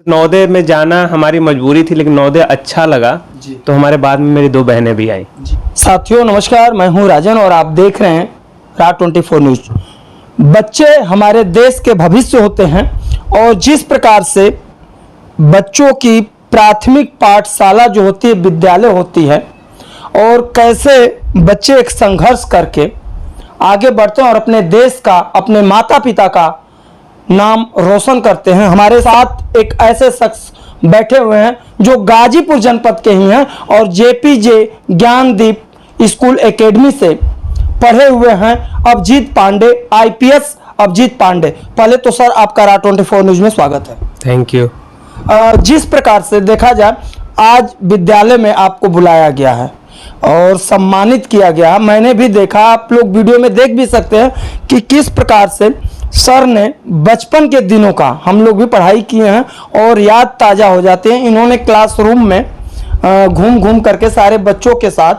नवोदय में जाना हमारी मजबूरी थी, लेकिन नवोदय अच्छा लगा तो हमारे बाद में मेरी 2 बहनें भी आई। साथियों नमस्कार, मैं हूं राजन और आप देख रहे हैं RA24 न्यूज। बच्चे हमारे देश के भविष्य होते हैं और जिस प्रकार से बच्चों की प्राथमिक पाठशाला जो होती है, विद्यालय होती है, और कैसे बच्चे एक संघर्ष करके आगे बढ़ते हैं और अपने देश का, अपने माता पिता का नाम रोशन करते हैं। हमारे साथ एक ऐसे शख्स बैठे हुए हैं जो गाजीपुर जनपद के ही हैं और JPJ ज्ञानदीप स्कूल एकेडमी से पढ़े हुए हैं। अभिजीत पांडे, IPS अभिजीत पांडे। पहले तो सर आपका RA24 न्यूज में स्वागत है। Thank you. जिस प्रकार से देखा जाए, आज विद्यालय में आपको बुलाया गया है और सम्मानित किया गया। मैंने भी देखा, आप लोग वीडियो में देख भी सकते हैं कि किस प्रकार से सर ने बचपन के दिनों का, हम लोग भी पढ़ाई किए हैं और याद ताज़ा हो जाते हैं। इन्होंने क्लासरूम में घूम घूम करके सारे बच्चों के साथ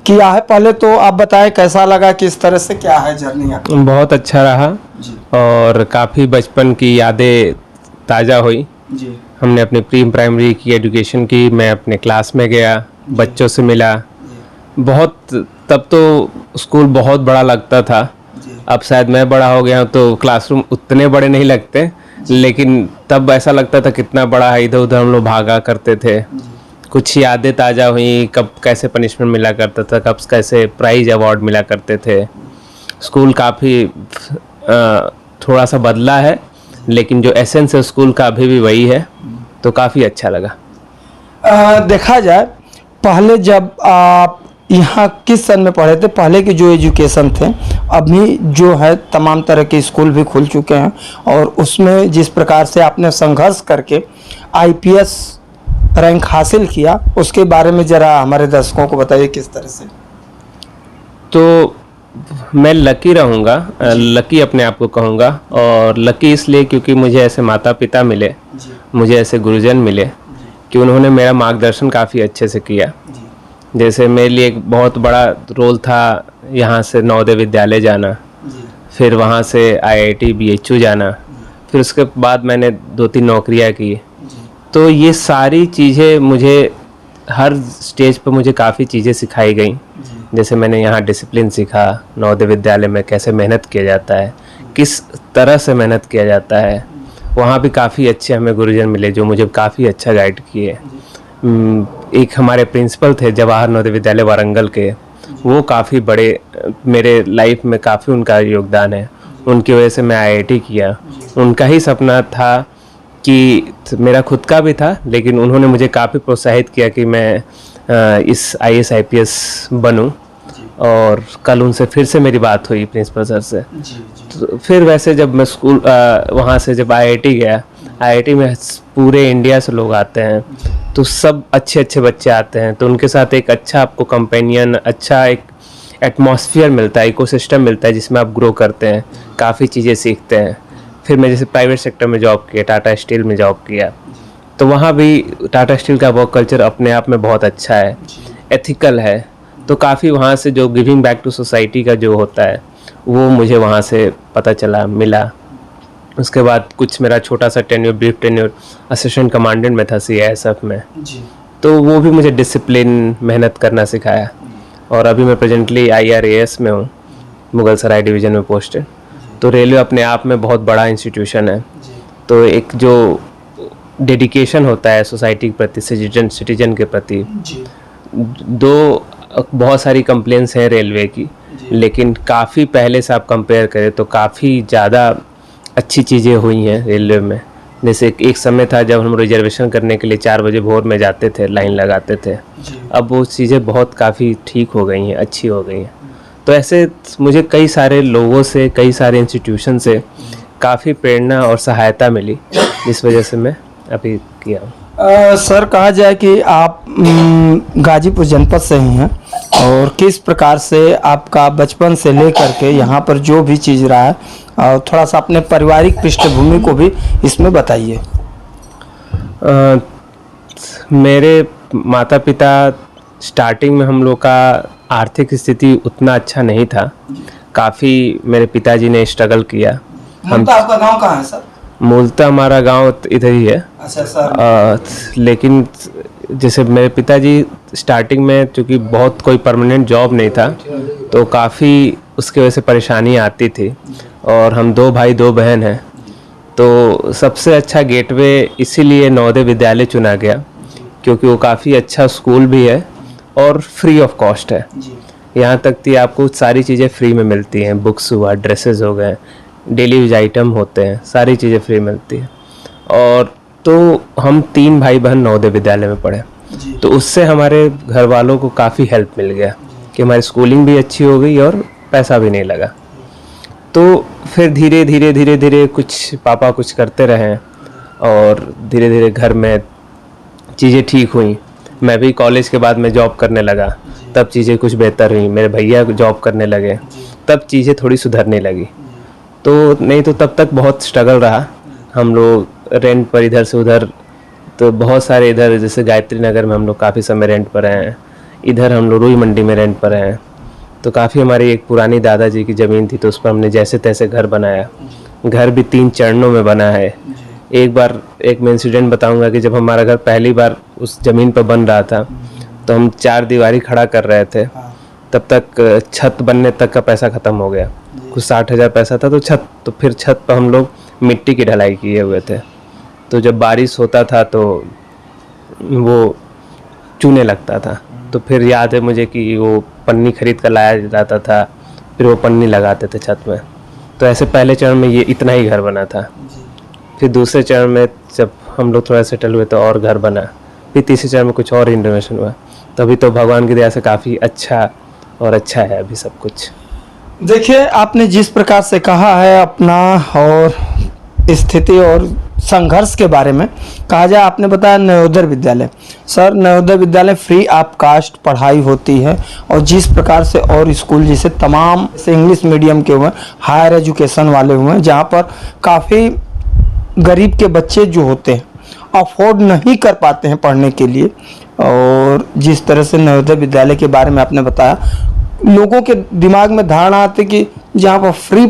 किया है। पहले तो आप बताएं कैसा लगा, किस तरह से क्या है जर्नी आपकी? बहुत अच्छा रहा और काफ़ी बचपन की यादें ताज़ा हुई जी। हमने अपनी प्री प्राइमरी की एजुकेशन की, मैं अपने क्लास में गया, बच्चों से मिला। बहुत तब तो स्कूल बहुत बड़ा लगता था, अब शायद मैं बड़ा हो गया हूँ तो क्लासरूम उतने बड़े नहीं लगते, लेकिन तब ऐसा लगता था कितना बड़ा है, इधर उधर हम लोग भागा करते थे। कुछ यादें ताज़ा हुई, कब कैसे पनिशमेंट मिला करता था, कब कैसे प्राइज अवार्ड मिला करते थे। स्कूल काफ़ी थोड़ा सा बदला है, लेकिन जो एसेंस है स्कूल का अभी भी वही है, तो काफ़ी अच्छा लगा। देखा जाए, पहले जब आप यहाँ किस सन में पढ़े थे, पहले की जो एजुकेशन थे, अभी जो है तमाम तरह के स्कूल भी खुल चुके हैं और उसमें जिस प्रकार से आपने संघर्ष करके IPS रैंक हासिल किया, उसके बारे में ज़रा हमारे दर्शकों को बताइए किस तरह से। तो मैं लकी रहूँगा, लकी अपने आप को कहूँगा, और लकी इसलिए क्योंकि मुझे ऐसे माता पिता मिले, मुझे ऐसे गुरुजन मिले कि उन्होंने मेरा मार्गदर्शन काफ़ी अच्छे से किया। जैसे मेरे लिए एक बहुत बड़ा रोल था यहाँ से नवोदय विद्यालय जाना, फिर वहाँ से IIT BHU जाना, फिर उसके बाद मैंने 2-3 नौकरियाँ की। तो ये सारी चीज़ें मुझे हर स्टेज पर मुझे काफ़ी चीज़ें सिखाई गई। जैसे मैंने यहाँ डिसिप्लिन सीखा, नवोदय विद्यालय में कैसे मेहनत किया जाता है, किस तरह से मेहनत किया जाता है। वहाँ भी काफ़ी अच्छे हमें गुरुजन मिले जो मुझे काफ़ी अच्छा गाइड किए। एक हमारे प्रिंसिपल थे जवाहर नवोदय विद्यालय वारंगल के, वो काफ़ी बड़े मेरे लाइफ में काफ़ी उनका योगदान है। उनकी वजह से मैं IIT किया। उनका ही सपना था कि मेरा खुद का भी था, लेकिन उन्होंने मुझे काफ़ी प्रोत्साहित किया कि मैं इस IAS IPS बनूं। और कल उनसे फिर से मेरी बात हुई प्रिंसिपल सर से। तो फिर वैसे जब मैं स्कूल वहाँ से जब IIT गया, IIT में पूरे इंडिया से लोग आते हैं, तो सब अच्छे अच्छे बच्चे आते हैं, तो उनके साथ एक अच्छा आपको कंपेनियन, अच्छा एक एटमॉस्फेयर मिलता है, इकोसिस्टम मिलता है जिसमें आप ग्रो करते हैं, काफ़ी चीज़ें सीखते हैं। फिर मैं जैसे प्राइवेट सेक्टर में जॉब किया, टाटा स्टील में जॉब किया, तो वहाँ भी टाटा स्टील का वर्क कल्चर अपने आप में बहुत अच्छा है, एथिकल है। तो काफ़ी वहाँ से जो गिविंग बैक टू सोसाइटी का जो होता है वो मुझे वहाँ से पता चला, मिला। उसके बाद कुछ मेरा छोटा सा tenure, brief tenure assistant commandant में था CISF में, तो वो भी मुझे डिसिप्लिन, मेहनत करना सिखाया। और अभी मैं प्रेजेंटली IRAS में हूँ, मुगलसराय डिवीज़न में पोस्टेड। तो रेलवे अपने आप में बहुत बड़ा इंस्टीट्यूशन है, तो एक जो डेडिकेशन होता है सोसाइटी के प्रति, सिटीजन के प्रति। बहुत सारी कंप्लेंट्स हैं रेलवे की, लेकिन काफ़ी पहले से आप कंपेयर करें तो काफ़ी ज़्यादा अच्छी चीज़ें हुई हैं रेलवे में। जैसे एक समय था जब हम रिजर्वेशन करने के लिए 4 बजे भोर में जाते थे, लाइन लगाते थे, अब वो चीज़ें बहुत काफ़ी ठीक हो गई हैं, अच्छी हो गई हैं। तो ऐसे मुझे कई सारे लोगों से, कई सारे इंस्टीट्यूशन से काफ़ी प्रेरणा और सहायता मिली, जिस वजह से मैं अभी किया हूँ। सर, कहा जाए कि आप गाजीपुर जनपद से ही हैं और किस प्रकार से आपका बचपन से लेकर के यहाँ पर जो भी चीज़ रहा है, और थोड़ा सा अपने पारिवारिक पृष्ठभूमि को भी इसमें बताइए। मेरे माता पिता, स्टार्टिंग में हम लोग का आर्थिक स्थिति उतना अच्छा नहीं था, काफ़ी मेरे पिताजी ने स्ट्रगल किया। आपका गांव कहाँ है सर? मूलतः हमारा गांव इधर ही है। अच्छा सर। लेकिन जैसे मेरे पिताजी स्टार्टिंग में, चूँकि बहुत कोई परमानेंट जॉब नहीं था, तो काफ़ी उसकी वजह से परेशानी आती थी। और हम 2 भाई 2 बहन हैं, तो सबसे अच्छा गेटवे इसीलिए नवोदय विद्यालय चुना गया, क्योंकि वो काफ़ी अच्छा स्कूल भी है और फ्री ऑफ कॉस्ट है। यहाँ तक कि आपको सारी चीज़ें फ्री में मिलती हैं, बुक्स हुआ, ड्रेसेस हो गए, डेली यूज आइटम होते हैं, सारी चीज़ें फ्री मिलती हैं। और तो हम 3 भाई बहन नवोदय विद्यालय में पढ़े, तो उससे हमारे घर वालों को काफ़ी हेल्प मिल गया कि हमारी स्कूलिंग भी अच्छी हो गई और पैसा भी नहीं लगा। तो फिर धीरे धीरे धीरे धीरे कुछ पापा कुछ करते रहे और धीरे धीरे घर में चीज़ें ठीक हुई। मैं भी कॉलेज के बाद में जॉब करने लगा, तब चीज़ें कुछ बेहतर हुई। मेरे भैया जॉब करने लगे, तब चीज़ें थोड़ी सुधरने लगी। तो नहीं तो तब तक बहुत स्ट्रगल रहा। हम लोग रेंट पर इधर से उधर, तो बहुत सारे इधर जैसे गायत्री नगर में हम लोग काफ़ी समय रेंट पर हैं, इधर हम लोग रुई मंडी में रेंट पर हैं। तो काफ़ी हमारी एक पुरानी दादाजी की ज़मीन थी, तो उस पर हमने जैसे तैसे घर बनाया। घर भी 3 चरणों में बना है। एक बार एक मैं इंसिडेंट बताऊंगा कि जब हमारा घर पहली बार उस ज़मीन पर बन रहा था, तो हम 4 दीवारी खड़ा कर रहे थे, तब तक छत बनने तक का पैसा ख़त्म हो गया। कुछ 60,000 पैसा था तो फिर छत पर हम लोग मिट्टी की ढलाई किए हुए थे। तो जब बारिश होता था तो वो चूने लगता था, तो फिर याद है मुझे कि वो पन्नी खरीद कर लाया जाता था, फिर वो पन्नी लगाते थे छत में। तो ऐसे पहले चरण में ये इतना ही घर बना था। फिर दूसरे चरण में जब हम लोग थोड़ा सेटल हुए तो और घर बना। फिर तीसरे चरण में कुछ और रिनोवेशन हुआ। तभी तो भगवान की दया से काफ़ी अच्छा है अभी सब कुछ। देखिए, आपने जिस प्रकार से कहा है अपना और स्थिति और संघर्ष के बारे में कहा जाए, आपने बताया Navodaya Vidyalaya. Sir, Navodaya Vidyalaya free of cast पढ़ाई होती है, और जिस प्रकार से और स्कूल जैसे तमाम से इंग्लिश मीडियम के हुए, हायर एजुकेशन वाले हुए हैं, जहाँ पर काफ़ी गरीब के बच्चे जो होते हैं अफोर्ड नहीं कर पाते हैं पढ़ने के लिए। और जिस तरह से नवोदय विद्यालय के बारे में आपने बताया, लोगों के दिमाग में धारणा आती कि जहाँ पर फ्री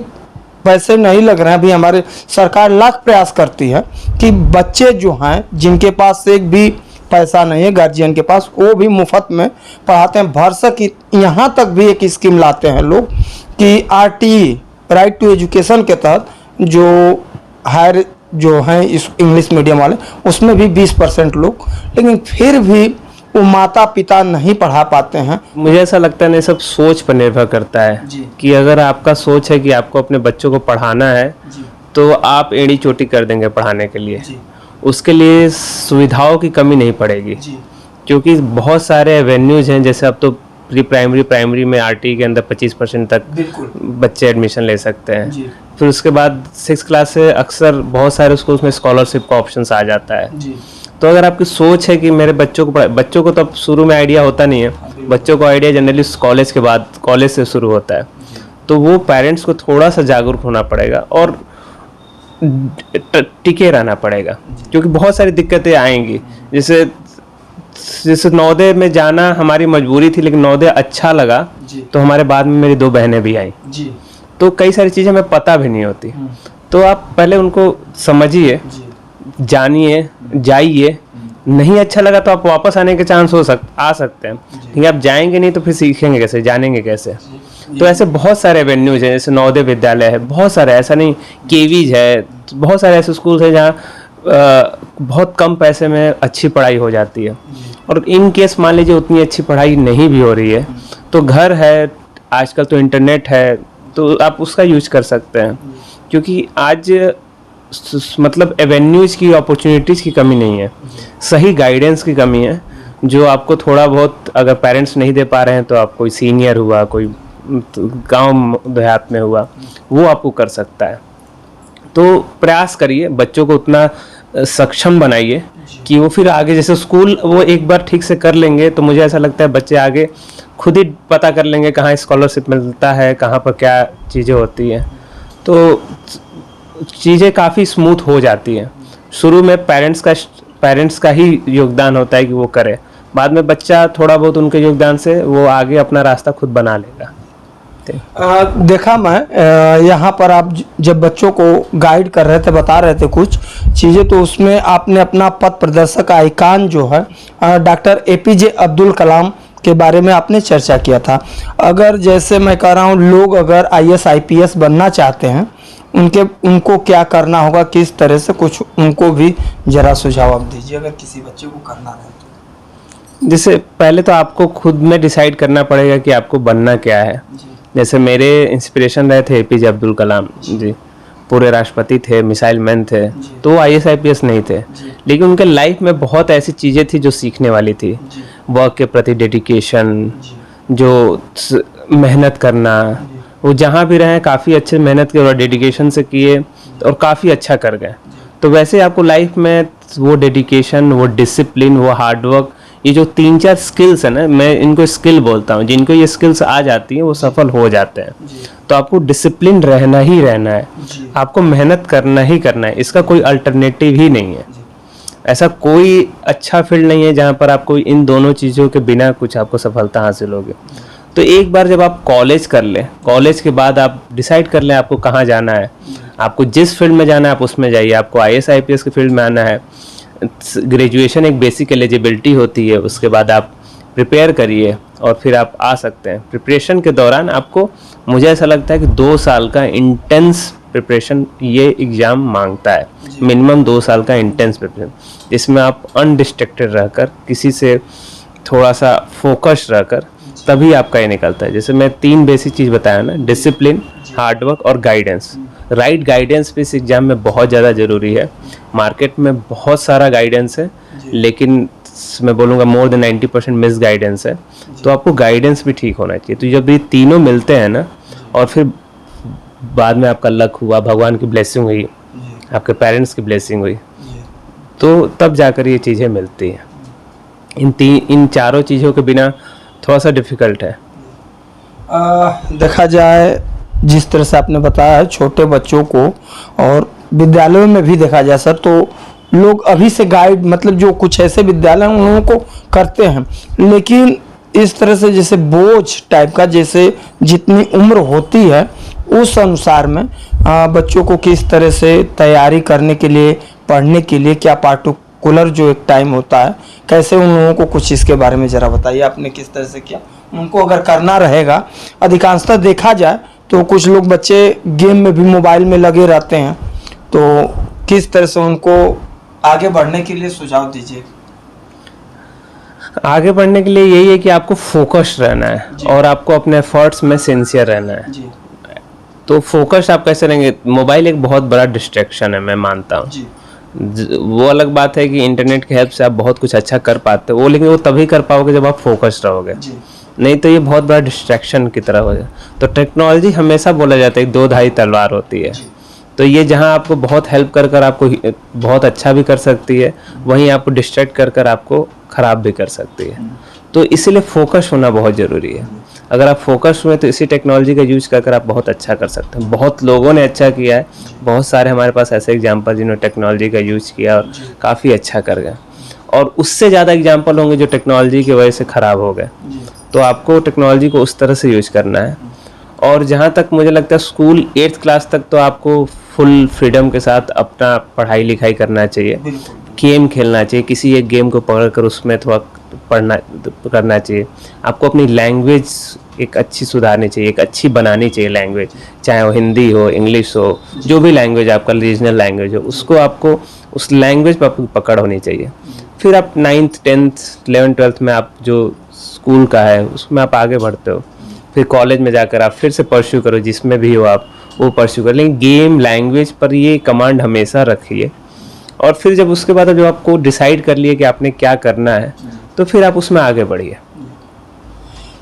पैसे नहीं लग रहे हैं, अभी हमारे सरकार लाख प्रयास करती है कि बच्चे जो हैं जिनके पास एक भी पैसा नहीं है गार्जियन के पास, वो भी मुफ्त में पढ़ाते हैं। भरसक यहाँ तक भी एक स्कीम लाते हैं लोग कि RTE, राइट टू एजुकेशन के तहत, जो हायर जो हैं इस इंग्लिश मीडियम वाले, उसमें भी 20% लोग, लेकिन फिर भी वो माता पिता नहीं पढ़ा पाते हैं। मुझे ऐसा लगता है नहीं, सब सोच पर निर्भर करता है कि अगर आपका सोच है कि आपको अपने बच्चों को पढ़ाना है, तो आप एड़ी चोटी कर देंगे पढ़ाने के लिए। उसके लिए सुविधाओं की कमी नहीं पड़ेगी, क्योंकि बहुत सारे एवेन्यूज हैं। जैसे अब तो प्री प्राइमरी में RTE के अंदर 25% तक बच्चे एडमिशन ले सकते हैं। फिर उसके बाद 6th क्लास से अक्सर बहुत सारे स्कूल्स में स्कॉलरशिप का ऑप्शन आ जाता है। तो अगर आपकी सोच है कि मेरे बच्चों को तो अब शुरू में आइडिया होता नहीं है, बच्चों को आइडिया जनरली कॉलेज के बाद, कॉलेज से शुरू होता है। तो वो पेरेंट्स को थोड़ा सा जागरूक होना पड़ेगा और टिके रहना पड़ेगा, क्योंकि बहुत सारी दिक्कतें आएंगी। जैसे नवोदय में जाना हमारी मजबूरी थी, लेकिन नवोदय अच्छा लगा तो हमारे बाद में मेरी 2 बहनें भी आई, तो कई सारी चीज़ें हमें पता भी नहीं होती। तो आप पहले उनको समझिए, जानिए, जाइए। नहीं अच्छा लगा तो आप वापस आने के चांस आ सकते हैं, लेकिन आप जाएंगे नहीं तो फिर सीखेंगे कैसे, जानेंगे कैसे। तो ऐसे बहुत सारे एवेन्यूज हैं, जैसे नवोदय विद्यालय है, बहुत सारे, ऐसा नहीं, केवीज है, बहुत सारे ऐसे स्कूल हैं जहाँ बहुत कम पैसे में अच्छी पढ़ाई हो जाती है। और इन केस मान लीजिए उतनी अच्छी पढ़ाई नहीं भी हो रही है, तो घर है, आजकल तो इंटरनेट है, तो आप उसका यूज कर सकते हैं। क्योंकि आज मतलब एवेन्यूज की, अपॉर्चुनिटीज़ की कमी नहीं है, सही गाइडेंस की कमी है, जो आपको थोड़ा बहुत, अगर पेरेंट्स नहीं दे पा रहे हैं तो आप कोई सीनियर हुआ, कोई गांव देहात में हुआ, वो आपको कर सकता है। तो प्रयास करिए, बच्चों को उतना सक्षम बनाइए कि वो फिर आगे, जैसे स्कूल वो एक बार ठीक से कर लेंगे तो मुझे ऐसा लगता है बच्चे आगे खुद ही पता कर लेंगे कहाँ स्कॉलरशिप मिलता है, कहाँ पर क्या चीज़ें होती हैं। तो चीज़ें काफ़ी स्मूथ हो जाती हैं। शुरू में पेरेंट्स का ही योगदान होता है कि वो करे, बाद में बच्चा थोड़ा बहुत उनके योगदान से वो आगे अपना रास्ता खुद बना लेगा। थे। देखा मैं यहाँ पर आप जब बच्चों को गाइड कर रहे थे, बता रहे थे कुछ चीज़ें, तो उसमें आपने अपना पथ प्रदर्शक आइकान जो है डॉक्टर APJ अब्दुल कलाम के बारे में आपने चर्चा किया था। अगर जैसे मैं कह रहा हूँ, लोग अगर IAS IPS बनना चाहते हैं, उनको क्या करना होगा, किस तरह से, कुछ उनको भी जरा सुझाव आप दीजिए अगर किसी बच्चे को करना रहे तो। जैसे पहले तो आपको खुद में डिसाइड करना पड़ेगा कि आपको बनना क्या है। जैसे मेरे इंस्पिरेशन रहे थे APJ अब्दुल कलाम जी, पूरे राष्ट्रपति थे, मिसाइल मैन थे, तो वो IAS IPS नहीं थे, लेकिन उनके लाइफ में बहुत ऐसी चीज़ें थी जो सीखने वाली थी। वर्क के प्रति डेडिकेशन, जो मेहनत करना, वो जहाँ भी रहे काफ़ी अच्छे मेहनत के और डेडिकेशन से किए और काफ़ी अच्छा कर गए। तो वैसे आपको लाइफ में वो डेडिकेशन, वो डिसिप्लिन, वो हार्डवर्क, ये जो 3-4 स्किल्स है ना, मैं इनको स्किल बोलता हूँ, जिनको ये स्किल्स आ जाती हैं वो सफल हो जाते हैं। तो आपको डिसिप्लिन रहना ही रहना है, आपको मेहनत करना ही करना है, इसका कोई अल्टरनेटिव ही नहीं है। ऐसा कोई अच्छा फील्ड नहीं है जहाँ पर आपको इन दोनों चीज़ों के बिना कुछ आपको सफलता हासिल होगी। तो एक बार जब आप कॉलेज कर लें, कॉलेज के बाद आप डिसाइड कर लें आपको कहाँ जाना है, आपको जिस फील्ड में जाना है आप उसमें जाइए। आपको IAS IPS के फील्ड में आना है, ग्रेजुएशन एक बेसिक एलिजिबिलिटी होती है, उसके बाद आप प्रिपेयर करिए और फिर आप आ सकते हैं। प्रिपरेशन के दौरान आपको, मुझे ऐसा लगता है कि 2 साल का इंटेंस प्रिपरेशन ये एग्ज़ाम मांगता है, मिनिमम 2 साल का इंटेंस प्रिपरेशन, जिसमें आप अनडिस्ट्रैक्टेड रहकर, किसी से थोड़ा सा फोकस रहकर, तभी आपका ये निकलता है। जैसे मैं 3 बेसिक चीज़ बताया ना, डिसिप्लिन, हार्डवर्क और गाइडेंस। राइट गाइडेंस भी इस एग्ज़ाम में बहुत ज़्यादा ज़रूरी है। मार्केट में बहुत सारा गाइडेंस है, लेकिन मैं बोलूँगा मोर देन 90% मिस गाइडेंस है। तो आपको गाइडेंस भी ठीक होना चाहिए। तो जब ये तीनों मिलते हैं ना, और फिर बाद में आपका लक हुआ, भगवान की ब्लेसिंग हुई, आपके पेरेंट्स की ब्लेसिंग हुई, तो तब जाकर ये चीज़ें मिलती हैं। इन चारों चीज़ों के बिना थोड़ा सा डिफ़िकल्ट है। देखा जाए जिस तरह से आपने बताया है छोटे बच्चों को, और विद्यालयों में भी देखा जाए सर, तो लोग अभी से गाइड, मतलब जो कुछ ऐसे विद्यालय हैं उन लोगों को करते हैं, लेकिन इस तरह से जैसे बोझ टाइप का, जैसे जितनी उम्र होती है उस अनुसार में बच्चों को किस तरह से तैयारी करने के लिए, पढ़ने के लिए क्या पार्टिकुलर जो एक टाइम होता है, कैसे उन लोगों को कुछ इसके बारे में ज़रा बताइए आपने किस तरह से किया। उनको अगर करना रहेगा, अधिकांशतः देखा जाए तो कुछ लोग बच्चे गेम में भी, मोबाइल में लगे रहते हैं, तो किस तरह से उनको आगे बढ़ने के लिए सुझाव दीजिए। आगे बढ़ने के लिए यही है कि आपको फोकस रहना है और आपको अपने एफर्ट्स में सिंसियर रहना है जी। तो फोकस आप कैसे रहेंगे? मोबाइल एक बहुत बड़ा डिस्ट्रैक्शन है, मैं मानता हूँ। वो अलग बात है कि इंटरनेट की हेल्प से आप बहुत कुछ अच्छा कर पाते हो, लेकिन वो तभी कर पाओगे जब आप फोकस रहोगे, नहीं तो ये बहुत बड़ा डिस्ट्रैक्शन की तरह हो जाए। तो टेक्नोलॉजी हमेशा बोला जाता है 2 धारी तलवार होती है। तो ये जहाँ आपको बहुत हेल्प कर आपको बहुत अच्छा भी कर सकती है, वहीं आपको डिस्ट्रैक्ट कर आपको ख़राब भी कर सकती है। तो इसीलिए फोकस होना बहुत ज़रूरी है। अगर आप फोकस हुए तो इसी टेक्नोलॉजी का यूज कर आप बहुत अच्छा कर सकते हैं। बहुत लोगों ने अच्छा किया है, बहुत सारे हमारे पास ऐसे एग्जाम्पल जिन्होंने टेक्नोलॉजी का यूज किया और काफ़ी अच्छा कर गए, और उससे ज़्यादा एग्जाम्पल होंगे जो टेक्नोलॉजी की वजह से ख़राब हो गए। तो आपको टेक्नोलॉजी को उस तरह से यूज करना है। और जहाँ तक मुझे लगता है स्कूल 8th क्लास तक तो आपको फुल फ्रीडम के साथ अपना पढ़ाई लिखाई करना चाहिए, गेम खेलना चाहिए, किसी एक गेम को पकड़ कर उसमें थोड़ा करना चाहिए। आपको अपनी लैंग्वेज एक अच्छी सुधारनी चाहिए, एक अच्छी बनानी चाहिए लैंग्वेज, चाहे वो हिंदी हो, इंग्लिश हो, जो भी लैंग्वेज आपका रीजनल लैंग्वेज हो, उसको आपको उस लैंग्वेज पर आपको पकड़ होनी चाहिए। फिर आप 9th 10th 11th 12th में आप जो स्कूल का है उसमें आप आगे बढ़ते हो, फिर कॉलेज में जाकर आप फिर से परस्यू करो, जिसमें भी हो आप वो परस्यू करो, लेकिन गेम लैंग्वेज पर ये कमांड हमेशा रखिए। और फिर जब उसके बाद जब आपको डिसाइड कर लिए कि आपने क्या करना है, तो फिर आप उसमें आगे बढ़िए।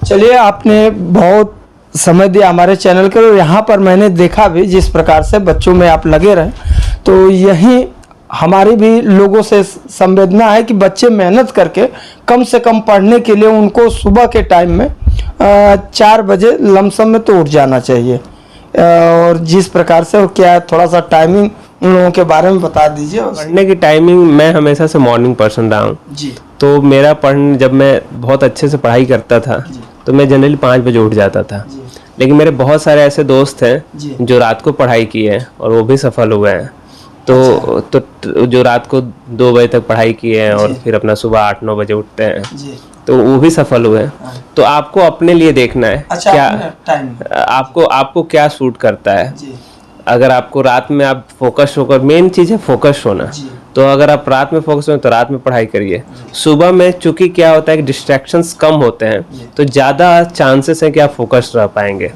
चलिए, आपने बहुत समय दिया हमारे चैनल के, और यहाँ पर मैंने देखा भी जिस प्रकार से बच्चों में आप लगे रहे, तो यही हमारी भी लोगों से संवेदना है कि बच्चे मेहनत करके कम से कम पढ़ने के लिए उनको सुबह के टाइम में 4 बजे लमसम में तो उठ जाना चाहिए। और जिस प्रकार से वो क्या है, थोड़ा सा टाइमिंग उन लोगों के बारे में बता दीजिए। पढ़ने की टाइमिंग, मैं हमेशा से मॉर्निंग पर्सन रहा हूँ जी। तो मेरा जब मैं बहुत अच्छे से पढ़ाई करता था तो मैं जनरली 5 बजे उठ जाता था। लेकिन मेरे बहुत सारे ऐसे दोस्त हैं जी। जो रात को पढ़ाई किए हैं और वो भी सफल हुए हैं। तो जो रात को 2 बजे तक पढ़ाई किए हैं और फिर अपना सुबह 8-9 बजे उठते हैं, जी। तो वो भी सफल हुए हैं। तो आपको अपने लिए देखना है अच्छा, क्या टाइम आपको क्या सूट करता है। जी। अगर आपको रात में आप फोकस होकर, मेन चीज़ है फोकस होना, जी। तो अगर आप रात में फोकस हो तो रात में पढ़ाई करिए। सुबह में चूंकि क्या होता है कि डिस्ट्रैक्शंस कम होते हैं, तो ज़्यादा चांसेस हैं कि आप फोकस रह पाएंगे,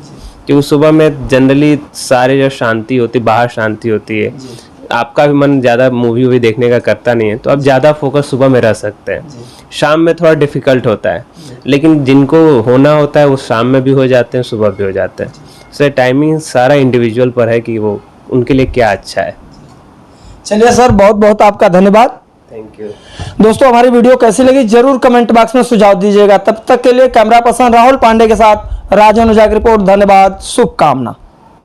क्योंकि सुबह में जनरली सारे जो शांति होती है, बाहर शांति होती है, आपका भी मन ज़्यादा मूवी वूवी देखने का करता नहीं है, तो आप ज़्यादा फोकस सुबह में रह सकते हैं। शाम में थोड़ा डिफिकल्ट होता है, लेकिन जिनको होना होता है वो शाम में भी हो जाते हैं, सुबह भी हो जाते हैं। सर टाइमिंग सारा इंडिविजुअल पर है कि वो उनके लिए क्या अच्छा है। चलिए सर, बहुत बहुत आपका धन्यवाद। Thank you. दोस्तों, हमारी वीडियो कैसी लगी जरूर कमेंट बॉक्स में सुझाव दीजिएगा। तब तक के लिए कैमरा पर्सन राहुल पांडे के साथ राजन उजागर रिपोर्ट। धन्यवाद, शुभकामना।